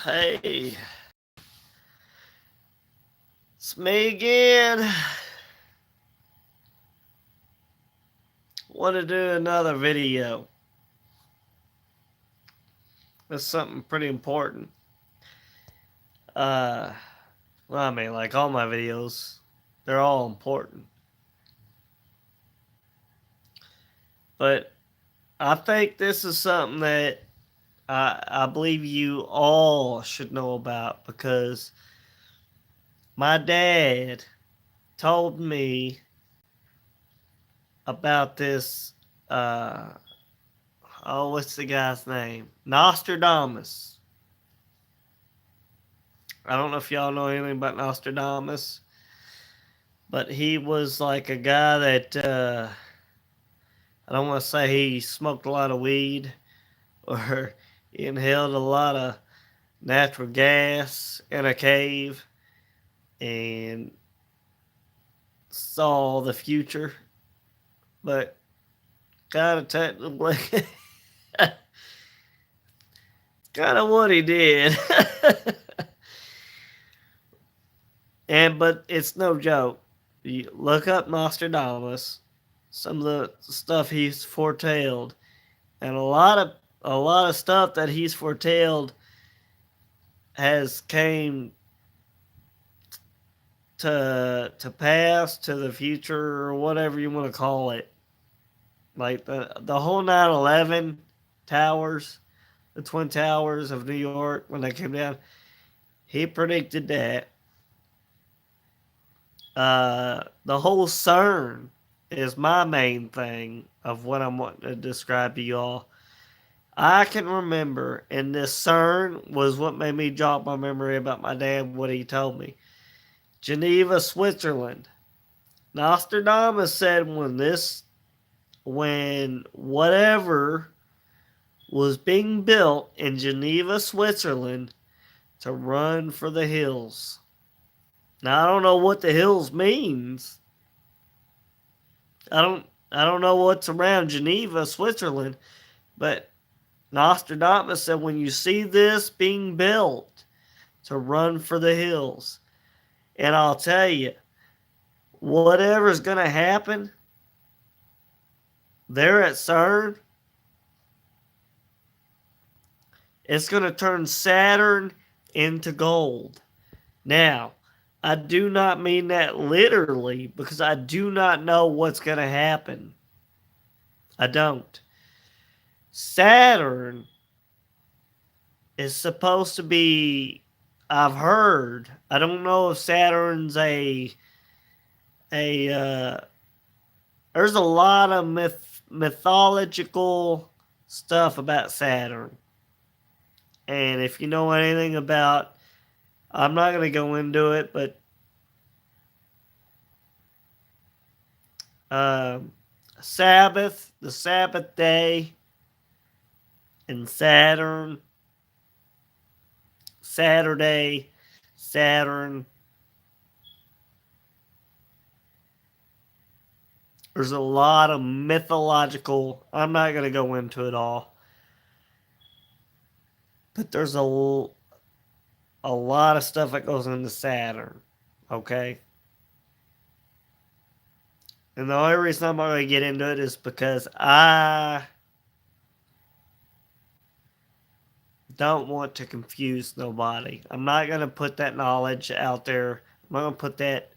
Hey, it's me again. Want to do another video. It's something pretty important. Uh, well, I mean, like all my videos, they're all important. But I think this is something that I believe you all should know about because my dad told me about this. Uh, what's the guy's name? Nostradamus. I don't know if y'all know anything about Nostradamus, but he was like a guy that I don't want to say he smoked a lot of weed or inhaled a lot of natural gas in a cave and saw the future, but kind of technically, kind of what he did. But it's no joke. You look up Nostradamus, some of the stuff he's foretold, and a lot of stuff that he's foretold has came to pass, to the future, or whatever you want to call it. Like the whole 9/11 towers, the twin towers of New York when they came down, he predicted that. The whole Cern is my main thing of what I'm wanting to describe to y'all. I can remember, and this Cern was what made me jog my memory about my dad, what he told me. Geneva, Switzerland. Nostradamus said when whatever was being built in Geneva, Switzerland, to run for the hills. Now I don't know what the hills means. I don't know what's around Geneva, Switzerland, but Nostradamus said when you see this being built to run for the hills. And I'll tell you, whatever's going to happen there at CERN, it's going to turn Saturn into gold. Now, I do not mean that literally because I do not know what's going to happen. I don't. Saturn is supposed to be, I've heard, I don't know if Saturn's a there's a lot of mythological stuff about Saturn. And if you know anything about, I'm not going to go into it, but Sabbath, the Sabbath day, and Saturn, Saturday, Saturn. There's a lot of mythological, I'm not going to go into it all, but there's a lot of stuff that goes into Saturn, okay? And the only reason I'm not going to get into it is because I don't want to confuse nobody. I'm not going to put that knowledge out there. I'm not going to put that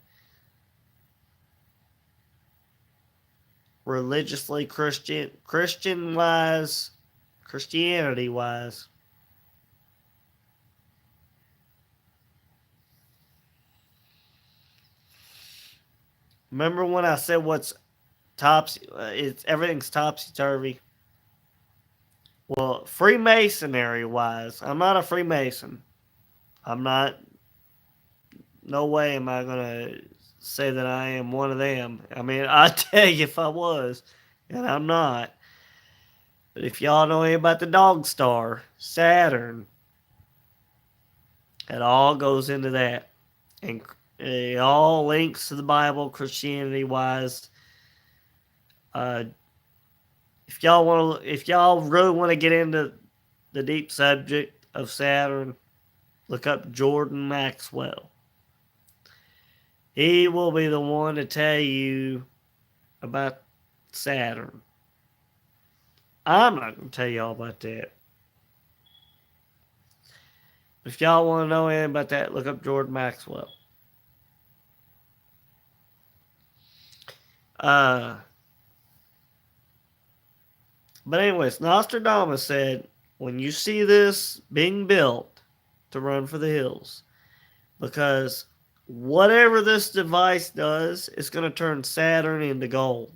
religiously Christianity wise. Remember when I said what's topsy? It's everything's topsy turvy. Well, Freemasonry wise, I'm not a Freemason. I'm not. No way am I gonna say that I am one of them. I mean, I'd tell you if I was, and I'm not. But if y'all know anything about the dog star, Saturn, it all goes into that. And it all links to the Bible, Christianity wise. Uh, if y'all really want to get into the deep subject of Saturn, look up Jordan Maxwell. He will be the one to tell you about Saturn. I'm not going to tell you all about that. If y'all want to know anything about that, look up Jordan Maxwell. But anyways, Nostradamus said, when you see this being built to run for the hills, because whatever this device does, it's going to turn Saturn into gold.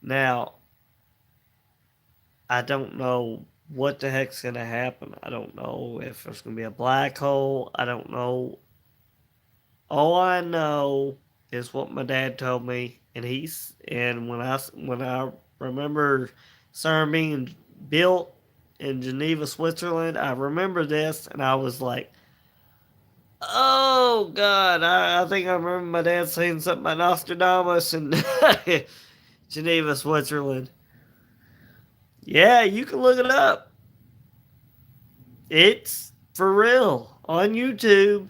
Now, I don't know what the heck's going to happen. I don't know if there's going to be a black hole. I don't know. All I know is what my dad told me, and when I remember Cern being built in Geneva, Switzerland, I remember this, and I was like, "Oh God!" I think I remember my dad saying something about Nostradamus and Geneva, Switzerland. Yeah, you can look it up. It's for real on YouTube.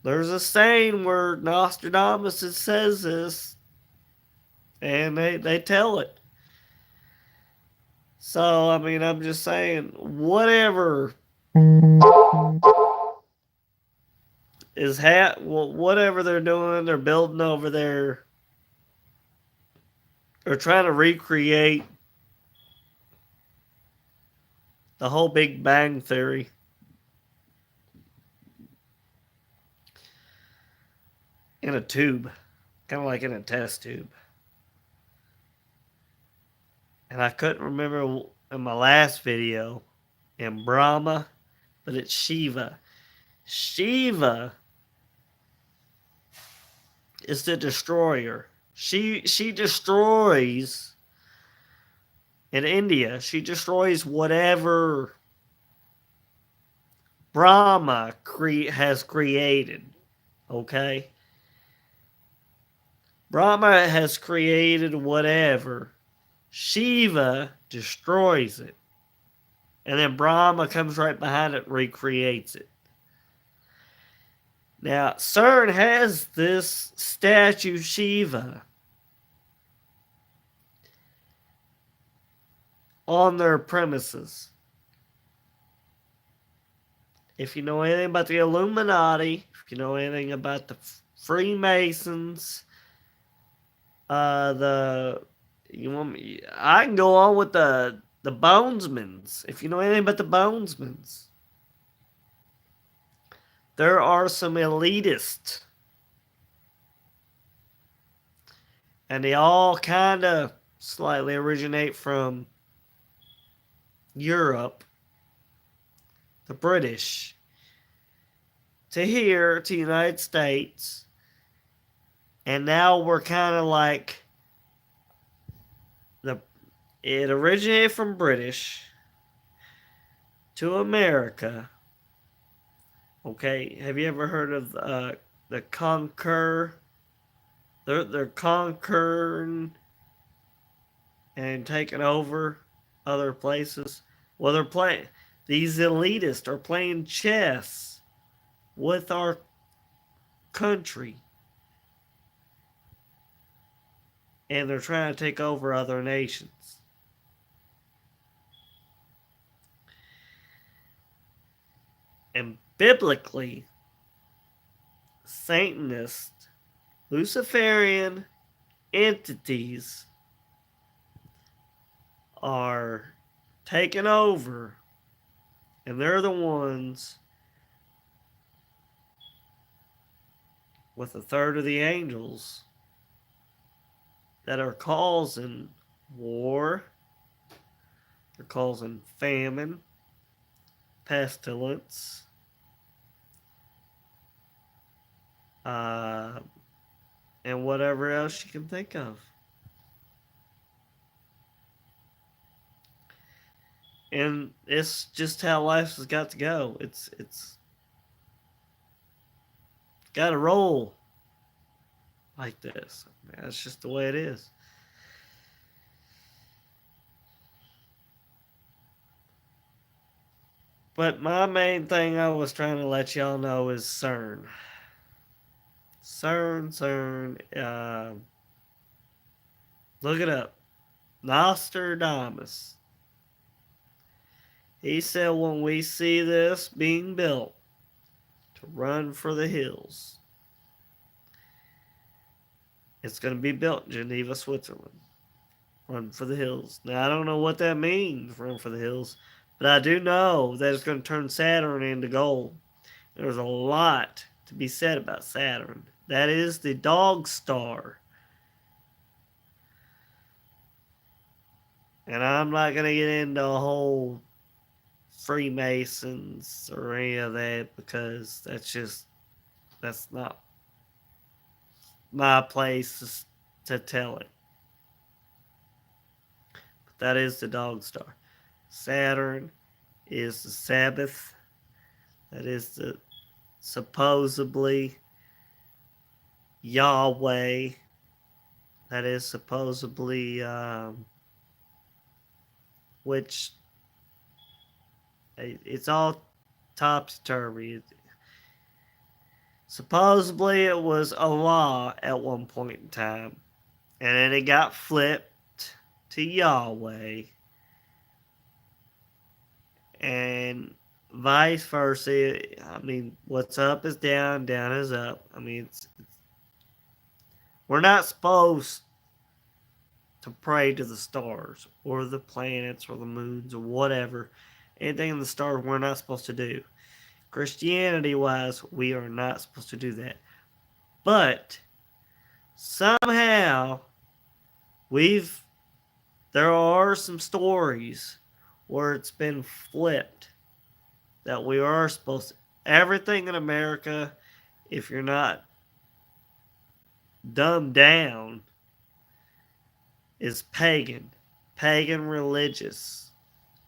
There's a saying where Nostradamus says this, and they tell it. So, I mean, I'm just saying, whatever whatever they're doing, they're building over there, they're trying to recreate the whole Big Bang Theory. In a tube, kind of like in a test tube. And I couldn't remember in my last video in Brahma, but it's Shiva. Shiva is the destroyer. She destroys in India. She destroys whatever Brahma has created. Okay? Brahma has created whatever. Shiva destroys it. And then Brahma comes right behind it and recreates it. Now, Cern has this statue Shiva on their premises. If you know anything about the Illuminati, if you know anything about the Freemasons, I can go on with the Bonesmans. If you know anything about the Bonesmans, there are some elitists, and they all kind of slightly originate from Europe, the British, to here, to the United States, and now we're kind of like it originated from British to America. Okay, have you ever heard of the conquer? They're conquering and taking over other places. Well, they're playing. These elitists are playing chess with our country, and they're trying to take over other nations. And biblically, Satanist, Luciferian entities are taking over, and they're the ones with a third of the angels that are causing war, they're causing famine, pestilence, and whatever else you can think of. And it's just how life has got to go. It's got to roll like this. That's just the way it is. But my main thing I was trying to let y'all know is Cern. Cern. Look it up. Nostradamus. He said when we see this being built, to run for the hills. It's going to be built in Geneva, Switzerland. Run for the hills. Now, I don't know what that means, run for the hills, but I do know that it's going to turn Saturn into gold. There's a lot to be said about Saturn. That is the dog star. And I'm not going to get into a whole Freemasons or any of that because that's not my place to tell it. But that is the dog star. Saturn is the Sabbath. That is the supposedly Yahweh. That is supposedly which it's all topsy turvy. Supposedly it was Allah at one point in time, and then it got flipped to Yahweh, and vice versa. I mean, what's up is down, down is up. I mean, we're not supposed to pray to the stars or the planets or the moons or whatever. Anything in the stars, we're not supposed to do. Christianity wise, we are not supposed to do that. But somehow there are some stories where it's been flipped that we are supposed to. Everything in America, if you're not dumbed down, is pagan. Pagan religious.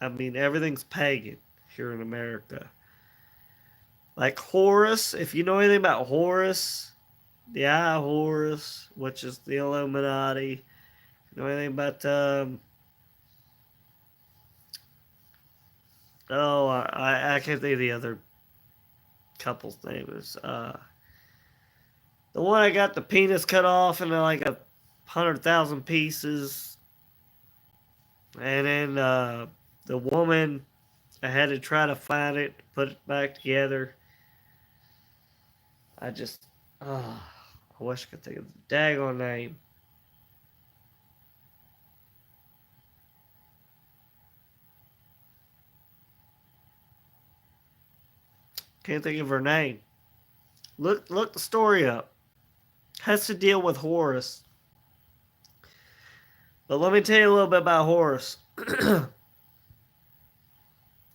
I mean, everything's pagan here in America. Like Horus, if you know anything about Horus, the Eye of Horus, which is the Illuminati, you know anything about, I can't think of the other couple's name. Is the one I got the penis cut off into like 100,000 pieces. And then the woman, I had to try to find it, put it back together. I just, I wish I could think of the daggone name. Can't think of her name. Look the story up. Has to deal with Horus. But let me tell you a little bit about Horus.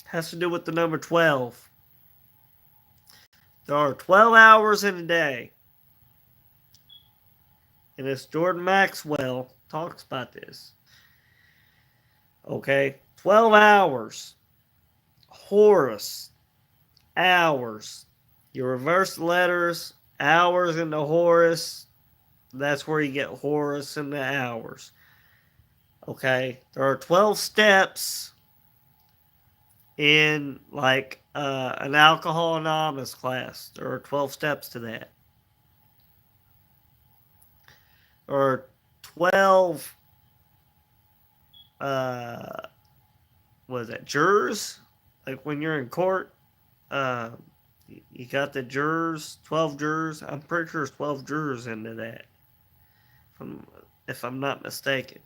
Has to do with the number 12. There are 12 hours in a day. And this Jordan Maxwell talks about this. Okay? 12 hours. Horus. Hours. You reverse the letters. Hours into Horus. That's where you get Horus into hours. Okay? There are 12 steps in like an Alcohol Anonymous class. There are 12 steps to that. There are 12 what is that, jurors? Like when you're in court, you got the jurors, 12 jurors. I'm pretty sure there's 12 jurors into that, if I'm not mistaken.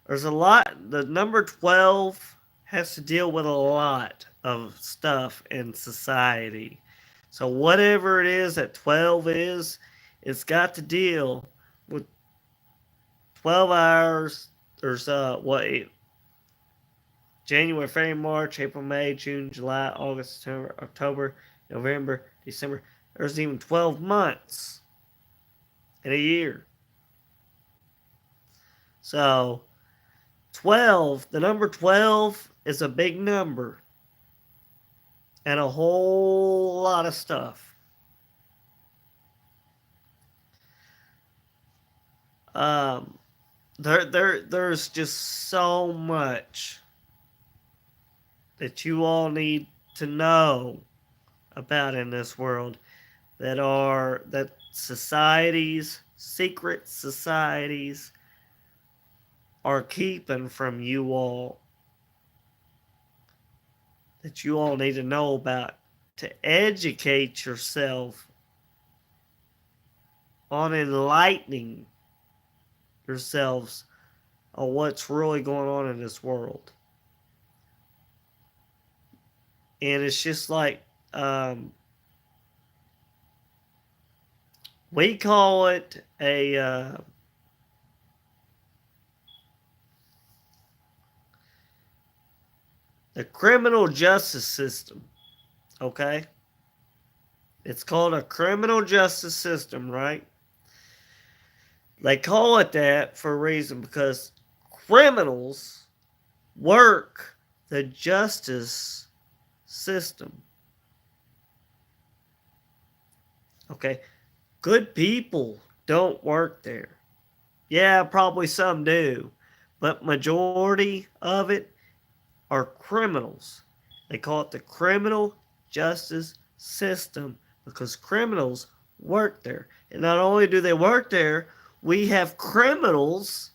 There's a lot. The number 12 has to deal with a lot of stuff in society. So whatever it is that 12 is, it's got to deal with 12 hours. There's January, February, March, April, May, June, July, August, September, October, November, December. There's even 12 months in a year. So 12, the number 12 is a big number and a whole lot of stuff. There's just so much that you all need to know about in this world that societies, secret societies, are keeping from you all, that you all need to know about to educate yourself on enlightening yourselves on what's really going on in this world. And it's just like, we call it the criminal justice system. Okay? It's called a criminal justice system, right? They call it that for a reason, because criminals work the justice system. Okay? Good people don't work there. Yeah, probably some do, but majority of it are criminals. They call it the criminal justice system because criminals work there. And not only do they work there, we have criminals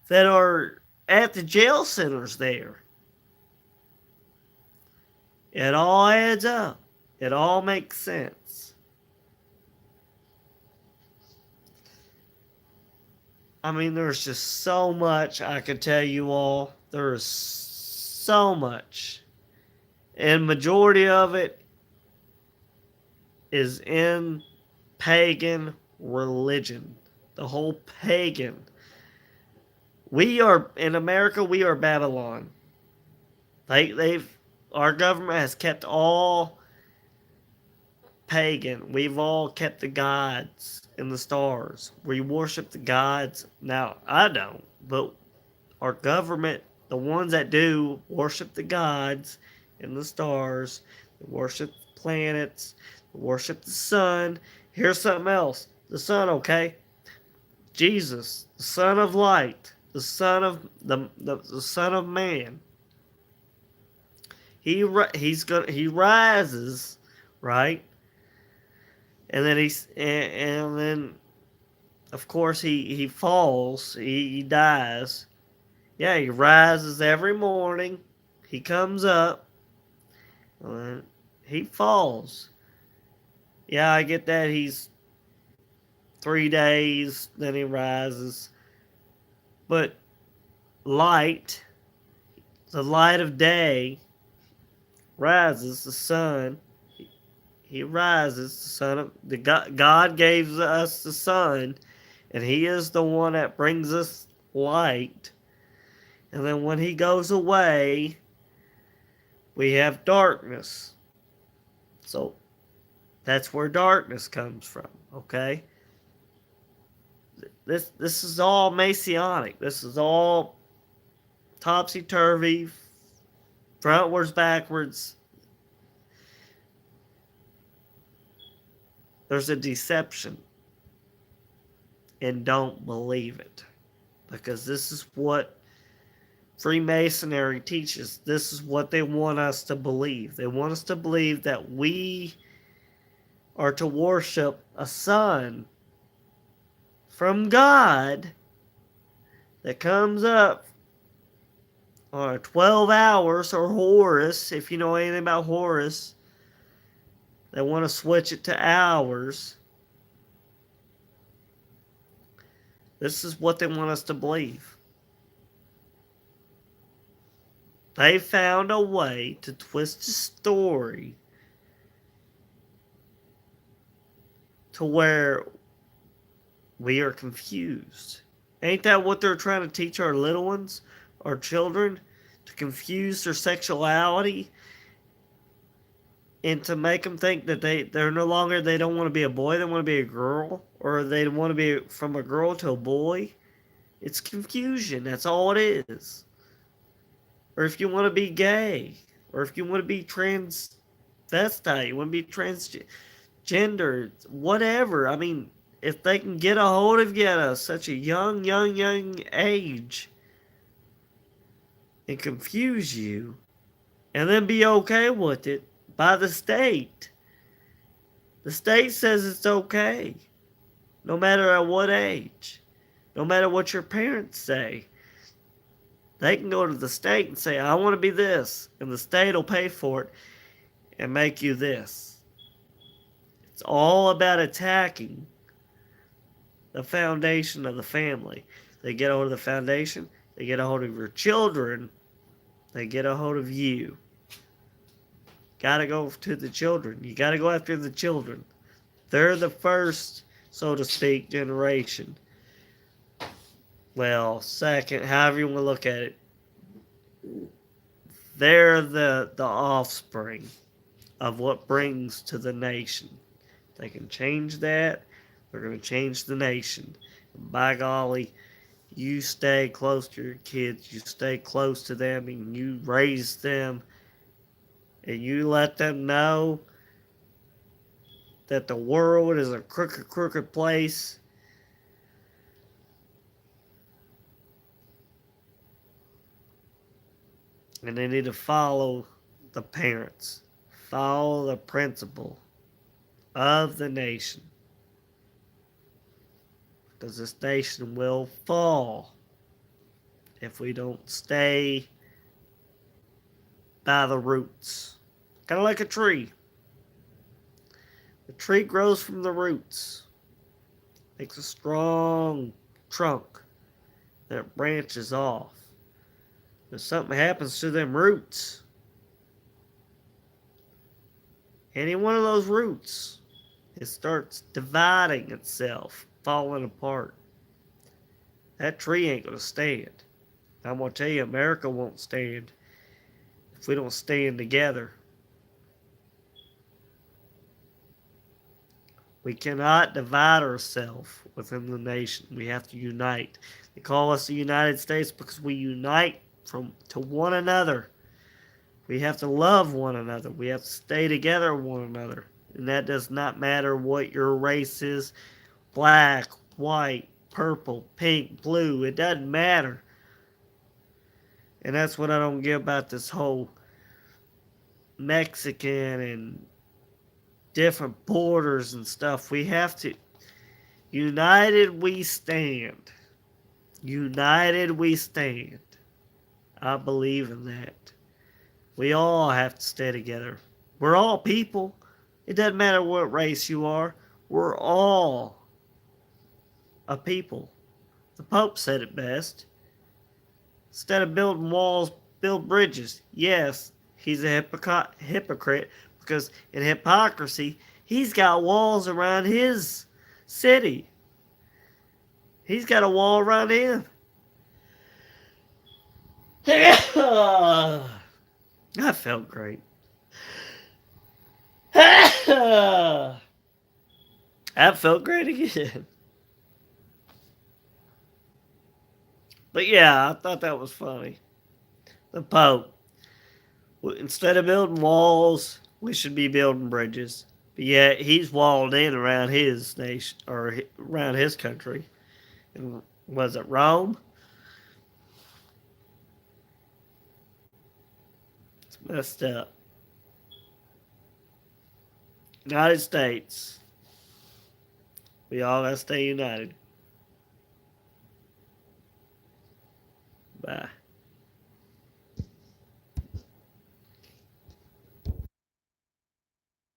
that are at the jail centers there. It all adds up. It all makes sense. I mean, there's just so much I could tell you all. There is so much. And majority of it is in pagan religion. The whole pagan. We are in America, we are Babylon. Our government has kept all pagan. We've all kept the gods and the stars. We worship the gods. Now, I don't, but our government, the ones that do, worship the gods and the stars, they worship the planets, they worship the sun. Here's something else. The sun, okay? Jesus, the Son of Light, the Son of the Son of Man. He rises, right? And then and then of course he falls, he dies. Yeah, he rises every morning. He comes up, and he falls. Yeah, I get that. He's 3 days, then he rises. But light, the light of day, rises. The sun, he rises. The son of the God gave us the sun, and He is the one that brings us light. And then when He goes away, we have darkness. So that's where darkness comes from. Okay. This is all Messianic. This is all topsy-turvy, frontwards, backwards. There's a deception. And don't believe it. Because this is what Freemasonry teaches. This is what they want us to believe. They want us to believe that we are to worship a son from God that comes up on 12 hours, or Horus, if you know anything about Horus. They want to switch it to hours. This is what they want us to believe. They found a way to twist the story to where we are confused. Ain't that what they're trying to teach our little ones, our children? To confuse their sexuality and to make them think that they're no longer, they don't want to be a boy, they want to be a girl, or they want to be from a girl to a boy. It's confusion. That's all it is. Or if you want to be gay, or if you want to be transvestite, you want to be transgender, whatever. I mean, if they can get a hold of you at such a young age and confuse you, and then be okay with it, by the state. The state says it's okay, no matter at what age, no matter what your parents say. They can go to the state and say, I want to be this, and the state will pay for it and make you this. It's all about attacking the foundation of the family. They get a hold of the foundation, they get a hold of your children, they get a hold of you. Gotta go to the children. You gotta go after the children. They're the first, so to speak, generation. Well, second, however you want to look at it. They're the offspring of what brings to the nation. They can change that. They're going to change the nation. By golly, you stay close to your kids. You stay close to them and you raise them and you let them know that the world is a crooked, crooked place. And they need to follow the parents, follow the principle of the nation. Because this nation will fall if we don't stay by the roots. Kind of like a tree. The tree grows from the roots, makes a strong trunk that branches off. If something happens to them roots, any one of those roots, it starts dividing itself, falling apart. That tree ain't going to stand. I'm going to tell you, America won't stand if we don't stand together. We cannot divide ourselves within the nation. We have to unite. They call us the United States because we unite to one another. We have to love one another. We have to stay together with one another. And that does not matter what your race is. Black, white, purple, pink, blue. It doesn't matter. And that's what I don't get about this whole Mexican and different borders and stuff. We have to. United we stand. United we stand. I believe in that. We all have to stay together. We're all people. It doesn't matter what race you are. We're all a people. The Pope said it best. Instead of building walls, build bridges. Yes, he's a hypocrite because in hypocrisy, he's got walls around his city. He's got a wall around him. I felt great. That felt great again. But yeah, I thought that was funny. The Pope. Instead of building walls, we should be building bridges. But yet he's walled in around his nation or around his country. And was it Rome? It's messed up. United States. We all gotta stay united.